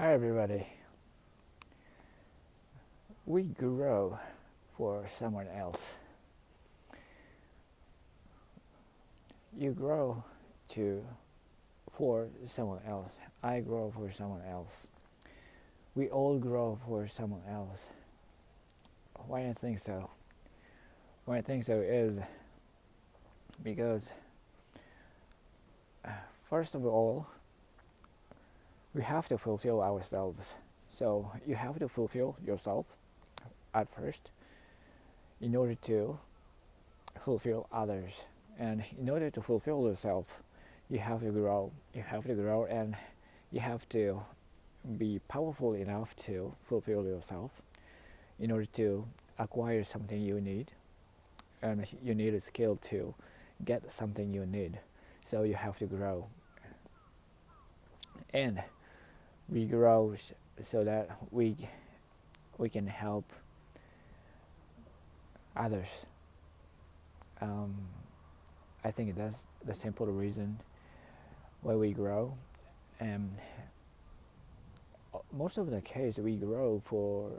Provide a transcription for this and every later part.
Hi everybody. We grow for someone else. You grow to for someone else. I grow for someone else. We all grow for someone else. Why do I think so? Why I think so is because first of all, we have to fulfill ourselves. So you have to fulfill yourself at first in order to fulfill others. And in order to fulfill yourself, you have to grow. You have to grow and you have to be powerful enough to fulfill yourself in order to acquire something you need, and you need a skill to get something you need, so you have to grow. And we grow so that we can help others. um, I think that's the simple reason why we grow. And most of the case we grow for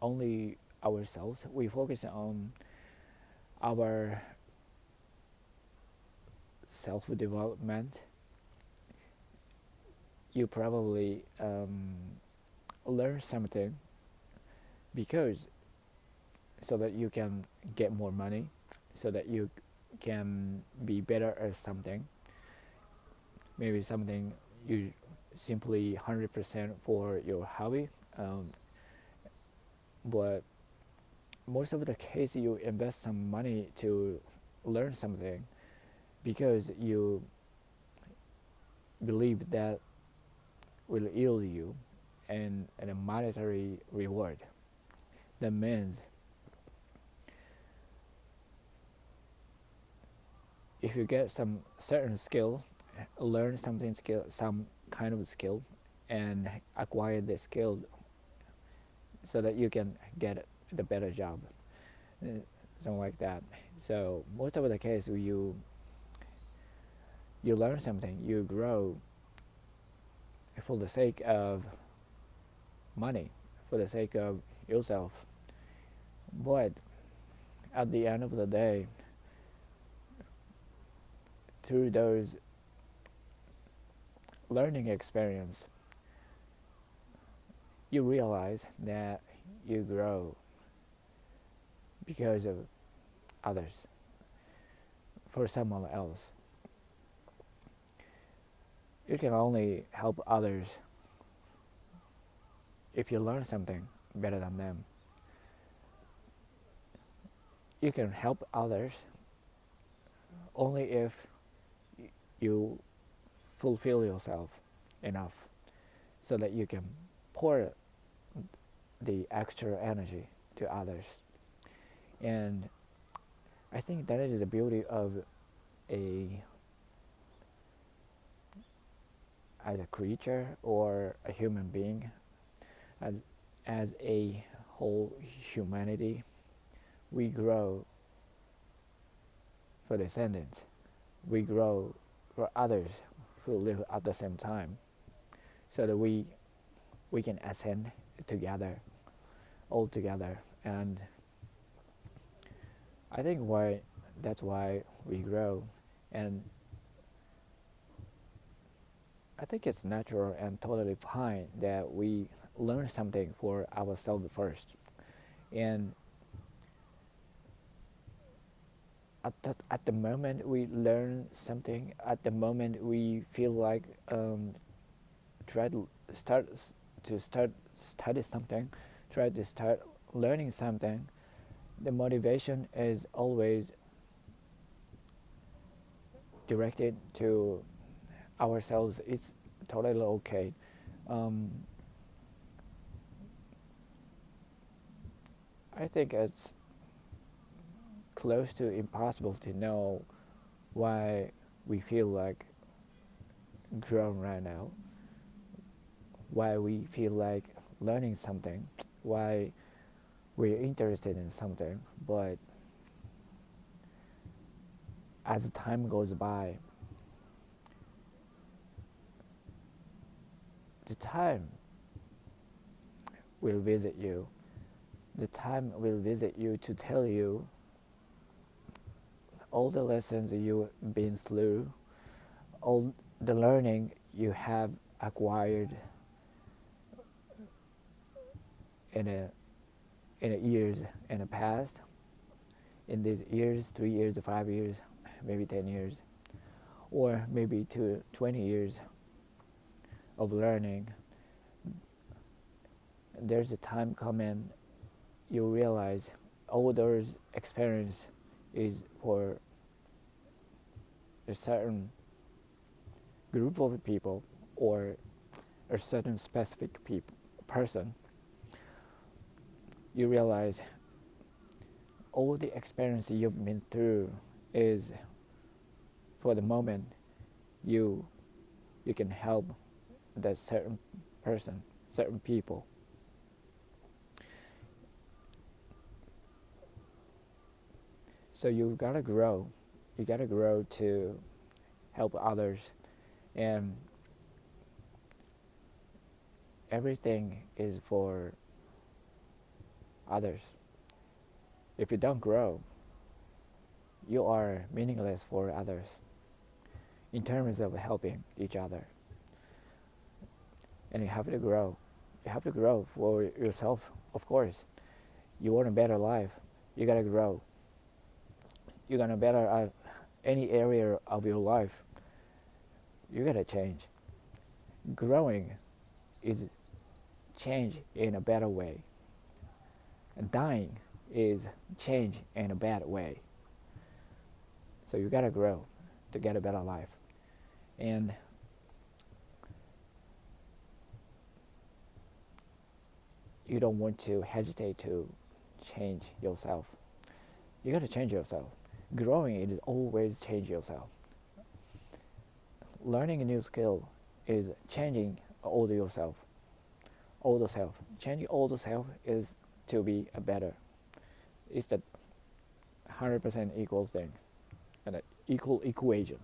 only ourselves. We focus on our self-development. You probably learn something because so that you can get more money, so that you can be better at something. Maybe something you simply 100% for your hobby, but most of the case you invest some money to learn something because you believe that will yield you and a monetary reward. That means if you get some certain skill, learn something skill, some kind of skill, and acquire the skill so that you can get the better job, uh, something like that. So most of the case, you learn something, you grow for the sake of money, for the sake of yourself. But at the end of the day, through those learning experience, you realize that you grow because of others, for someone else. You can only help others if you learn something better than them. You can help others only if you fulfill yourself enough so that you can pour the extra energy to others. And I think that is the beauty of a as a creature or a human being, as a whole humanity. We grow for descendants. We grow for others who live at the same time, so that we can ascend together, all together. And I think why that's why we grow. And I think it's natural and totally fine that we learn something for ourselves first. And at the moment we learn something, at the moment we feel like try to start study something, try to start learning something, the motivation is always directed to ourselves. It's totally okay. Um, I think it's close to impossible to know why we feel like grown right now, why we feel like learning something, why we're interested in something. But as the time goes by, the time will visit you. The time will visit you to tell you all the lessons you've been through, all the learning you have acquired in a years in the past, in these years, 3 years, 5 years, maybe 10 years, or maybe to 20 years of learning. There's a time coming you realize all those experience is for a certain group of people or a certain specific person. You realize all the experience you've been through is for the moment you can help that certain person, certain people. So you gotta grow. You gotta grow to help others, and everything is for others. If you don't grow, you are meaningless for others in terms of helping each other. And you have to grow. You have to grow for yourself, of course. You want a better life, you gotta grow. You're gonna better any area of your life. You gotta change. Growing is change in a better way. And dying is change in a bad way. So you gotta grow to get a better life. And you don't want to hesitate to change yourself. You gotta change yourself. Growing is always change yourself. Learning a new skill is changing all yourself. All the self. Changing all the self is to be a better. It's the 100% equal thing. And an equal equation.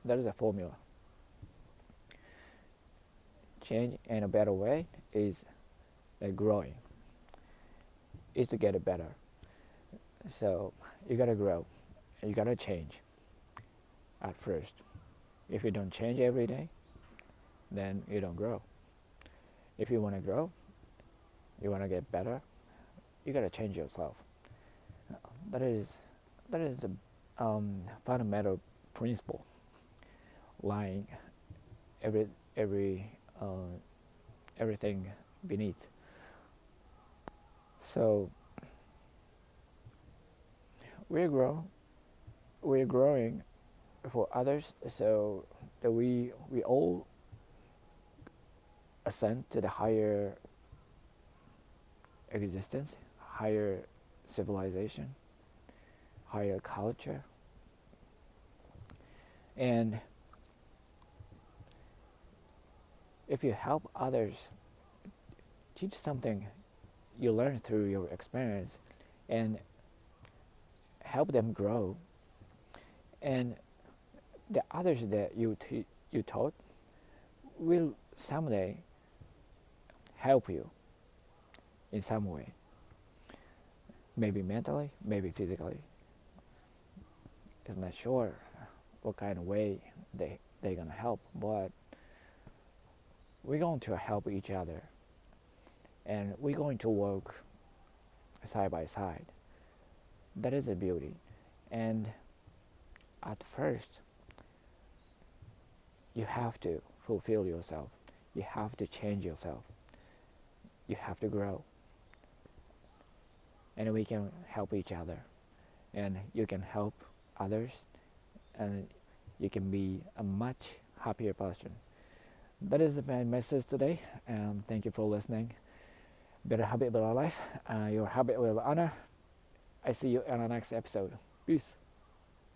That is a formula. Change in a better way is growing. Is to get it better. So you gotta grow. You gotta change at first. If you don't change every day, then you don't grow. If you wanna grow, you wanna get better, you gotta change yourself. That is a fundamental principle lying every everything beneath. So we're growing for others, so that we all ascend to the higher existence, higher civilization, higher culture. And if you help others, teach something you learn through your experience, and help them grow, and the others that you taught will someday help you in some way, maybe mentally, maybe physically. It's not sure what kind of way they're gonna help, but we're going to help each other, and we're going to work side by side. That is the beauty. And at first, you have to fulfill yourself. You have to change yourself. You have to grow. And we can help each other. And you can help others. And you can be a much happier person. That is my message today. Thank you for listening. Better habit, better life. Your habit will honor. I see you in the next episode. Peace.